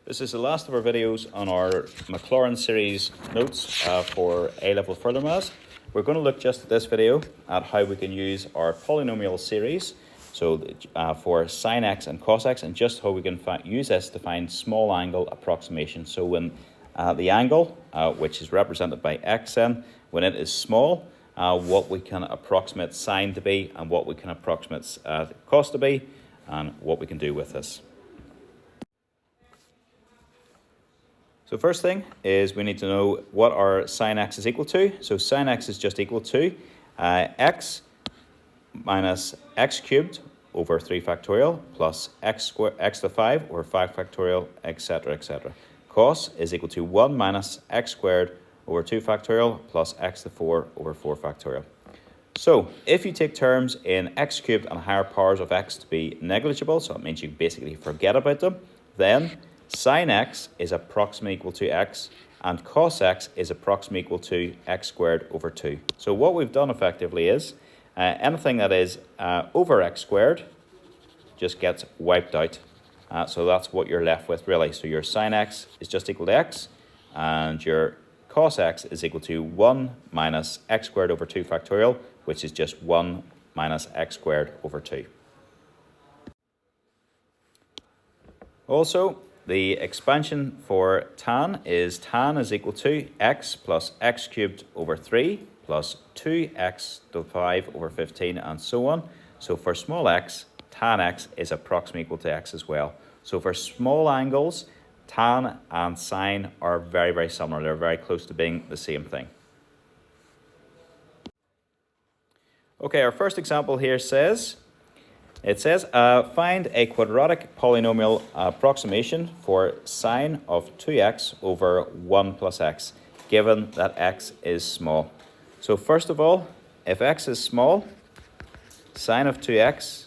This is the last of our videos on our Maclaurin series notes for A-level further maths. We're going to look just at this video at how we can use our polynomial series, so for sine x and cos x, and just how we can use this to find small angle approximation. So when the angle, which is represented by xn, when it is small, what we can approximate sine to be, and what we can approximate cos to be, and what we can do with this. So first thing is we need to know what our sine x is equal to. So sine x is just equal to x minus x cubed over 3 factorial plus x to the 5 over 5 factorial, etc., etc. Cos is equal to 1 minus x squared over 2 factorial plus x to the 4 over 4 factorial. So if you take terms in x cubed and higher powers of x to be negligible, so that means you basically forget about them, then sine x is approximately equal to x, and cos x is approximately equal to x squared over 2. So what we've done effectively is anything that is over x squared just gets wiped out. So that's what you're left with really. So your sine x is just equal to x, and your cos x is equal to 1 minus x squared over 2 factorial, which is just 1 minus x squared over 2. Also, the expansion for tan is equal to x plus x cubed over 3 plus 2x to the 5 over 15 and so on. So for small x, tan x is approximately equal to x as well. So for small angles, tan and sine are very, very similar. They're very close to being the same thing. Okay, our first example here says, find a quadratic polynomial approximation for sine of 2x over 1 plus x, given that x is small. So first of all, if x is small, sine of 2x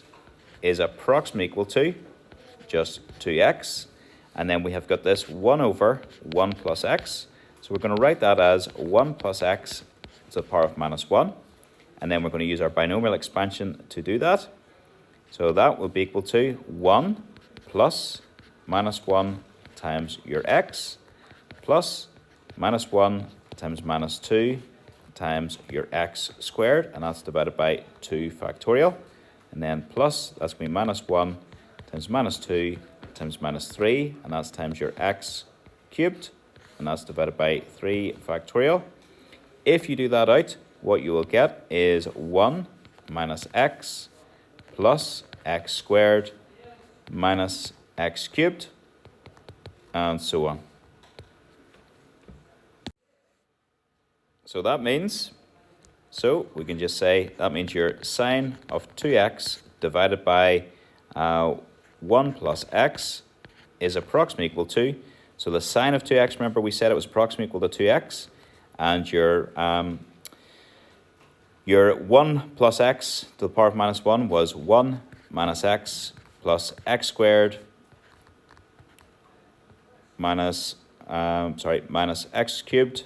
is approximately equal to just 2x. And then we have got this 1 over 1 plus x. So we're going to write that as 1 plus x to the power of minus 1. And then we're going to use our binomial expansion to do that. So that will be equal to 1 plus minus 1 times your x plus minus 1 times minus 2 times your x squared, and that's divided by 2 factorial. And then plus, that's going to be minus 1 times minus 2 times minus 3, and that's times your x cubed, and that's divided by 3 factorial. If you do that out, what you will get is 1 minus x plus x squared minus x cubed, and so on. So that means, we can just say, that means your sine of 2x divided by 1 plus x is approximately equal to, so the sine of 2x, remember we said it was approximately equal to 2x, and your 1 plus x to the power of minus 1 was 1 minus x plus x squared minus x cubed,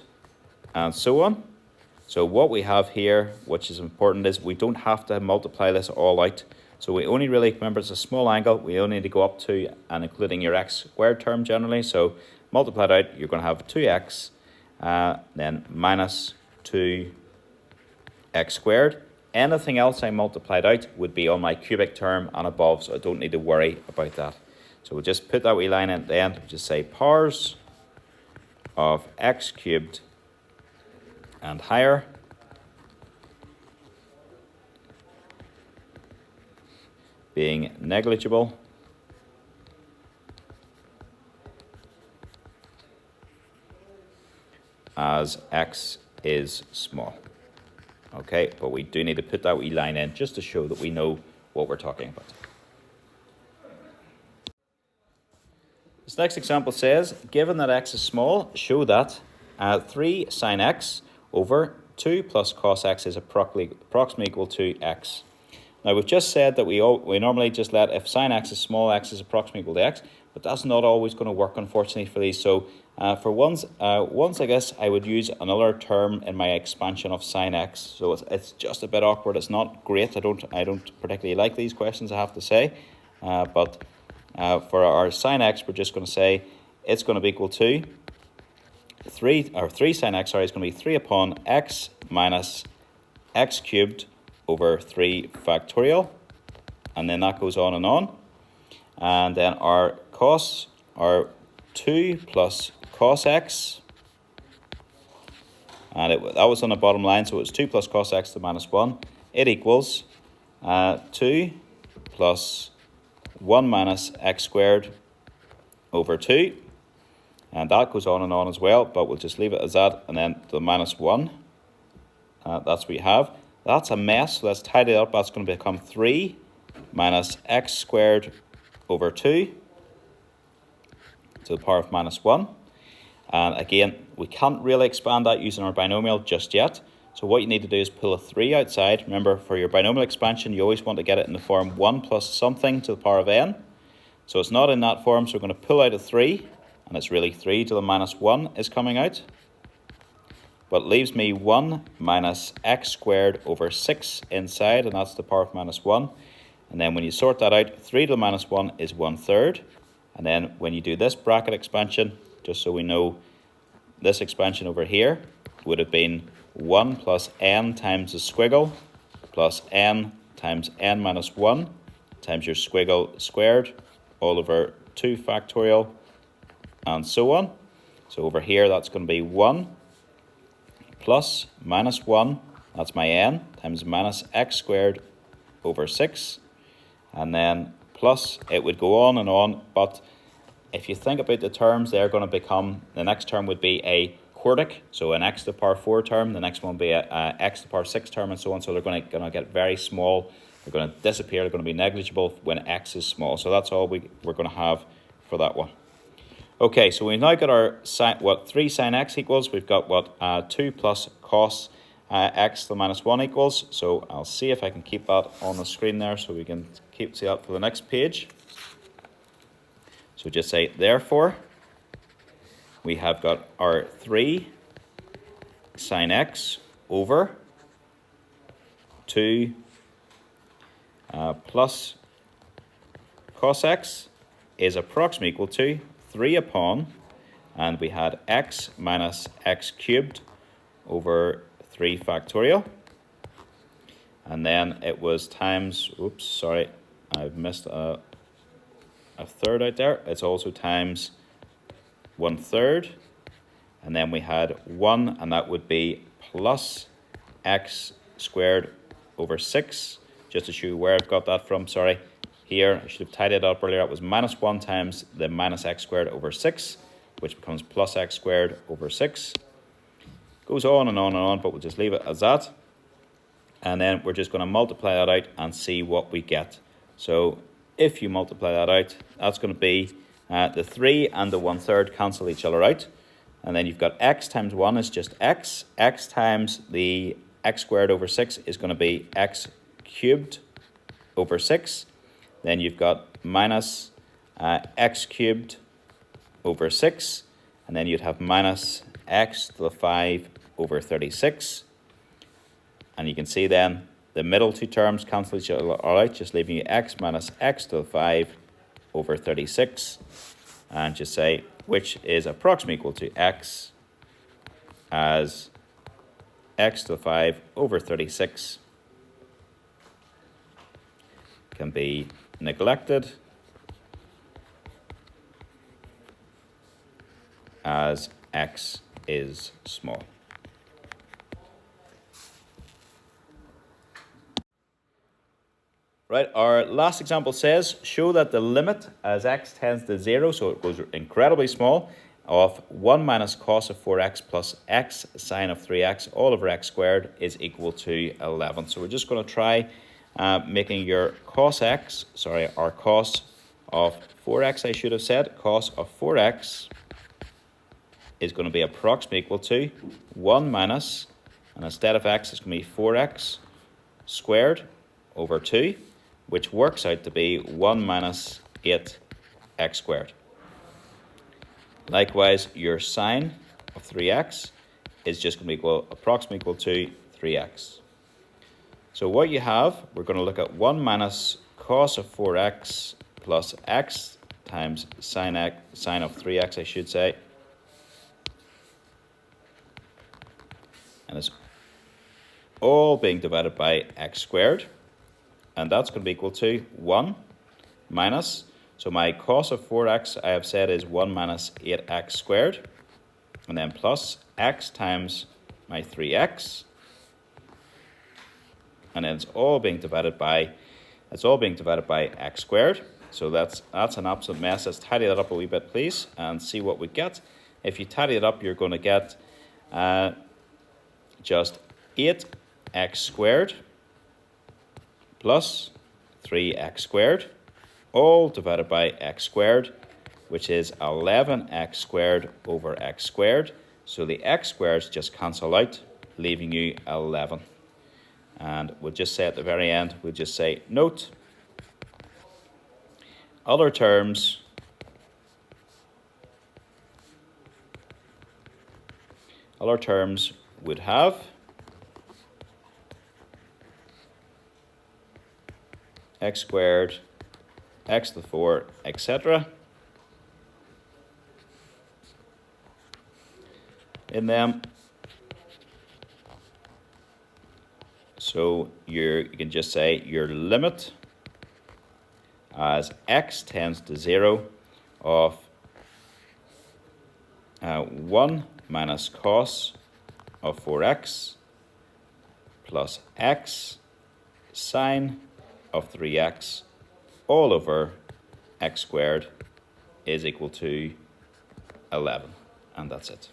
and so on. So what we have here, which is important, is we don't have to multiply this all out. So we only really, remember it's a small angle, we only need to go up to and including your x squared term generally. So multiplied out, you're going to have 2x, then minus 2x squared. Anything else I multiplied out would be on my cubic term and above, so I don't need to worry about that. So we'll just put that wee line at the end, we'll just say powers of x cubed and higher being negligible as x is small. Okay, but we do need to put that wee line in just to show that we know what we're talking about. This next example says, given that x is small, show that 3 sine x over 2 plus cos x is approximately equal to x. Now we've just said that we normally just let, if sine x is small, x is approximately equal to x, but that's not always going to work, unfortunately, for these. So for once, I guess I would use another term in my expansion of sine x. So it's just a bit awkward. It's not great. I don't particularly like these questions, I have to say. But for our sine x, we're just going to say it's going to be equal to 3 sine x, sorry, is going to be 3 upon x minus x cubed over 3 factorial. And then that goes on. And then our costs are 2 plus cos x. And that was on the bottom line, so it's 2 plus cos x to minus 1. It equals 2 plus 1 minus x squared over 2. And that goes on as well, but we'll just leave it as that. And then the minus 1. That's what we have. That's a mess, so let's tidy it up. That's going to become 3 minus x squared over 2 to the power of minus 1. And again, we can't really expand that using our binomial just yet. So what you need to do is pull a 3 outside. Remember, for your binomial expansion, you always want to get it in the form 1 plus something to the power of n. So it's not in that form, so we're going to pull out a 3, and it's really 3 to the minus 1 is coming out. But leaves me 1 minus x squared over 6 inside, and that's the power of minus 1. And then when you sort that out, 3 to the minus 1 is 1/3. And then when you do this bracket expansion, just so we know, this expansion over here would have been 1 plus n times the squiggle plus n times n minus 1 times your squiggle squared all over 2 factorial and so on. So over here that's going to be 1 plus minus 1, that's my n, times minus x squared over 6. And then plus, it would go on, but if you think about the terms, they're going to become, the next term would be a quadratic, so an x to the power 4 term, the next one will be a x to the power 6 term, and so on. So they're going to get very small, they're going to disappear, they're going to be negligible when x is small. So that's all we're going to have for that one. Okay, so we've now got our what 3 sine x equals, we've got what 2 plus cos x to the minus 1 equals. So I'll see if I can keep that on the screen there so we can see that for the next page. So just say, therefore, we have got our 3 sine x over 2 plus cos x is approximately equal to 3 upon, and we had x minus x cubed over 3 factorial. And then it was times, oops, sorry, I've missed a third out there. It's also times 1/3. And then we had 1, and that would be plus x squared over 6. Just to show you where I've got that from, sorry. Here, I should have tidied it up earlier. It was minus 1 times the minus x squared over 6, which becomes plus x squared over 6. Goes on, but we'll just leave it as that. And then we're just going to multiply that out and see what we get. So if you multiply that out, that's going to be the 3 and the 1/3 cancel each other out. And then you've got x times 1 is just x. X times the x squared over 6 is going to be x cubed over 6. Then you've got minus x cubed over 6. And then you'd have minus x to the 5 over 36. And you can see then the middle two terms cancel each other out, just leaving you x minus x to the 5 over 36. And just say, which is approximately equal to x as x to the 5 over 36 can be neglected as x is small. Right, our last example says, show that the limit as x tends to 0, so it goes incredibly small, of 1 minus cos of 4x plus x sine of 3x all over x squared is equal to 11. So we're just going to try making your cos x, sorry, our cos of 4x, I should have said, cos of 4x is going to be approximately equal to 1 minus, and instead of x, it's going to be 4x squared over 2, which works out to be 1 minus 8x squared. Likewise, your sine of 3x is just going to be approximately equal to 3x. So what you have, we're going to look at 1 minus cos of 4x plus x times sine of 3x, I should say. And it's all being divided by x squared. And that's going to be equal to 1 minus, so my cos of 4x I have said is 1 minus 8x squared, and then plus x times my 3x, and then it's all being divided by x squared. So that's an absolute mess. Let's tidy that up a wee bit, please, and see what we get. If you tidy it up, you're going to get just 8x squared plus 3x squared, all divided by x squared, which is 11x squared over x squared. So the x squares just cancel out, leaving you 11. And we'll just say at the very end, we'll just say, note, other terms would have x squared, x to the 4, etc. in them. So you can just say your limit as x tends to 0 of 1 minus cos of 4x plus x sine of 3x all over x squared is equal to 11. And that's it.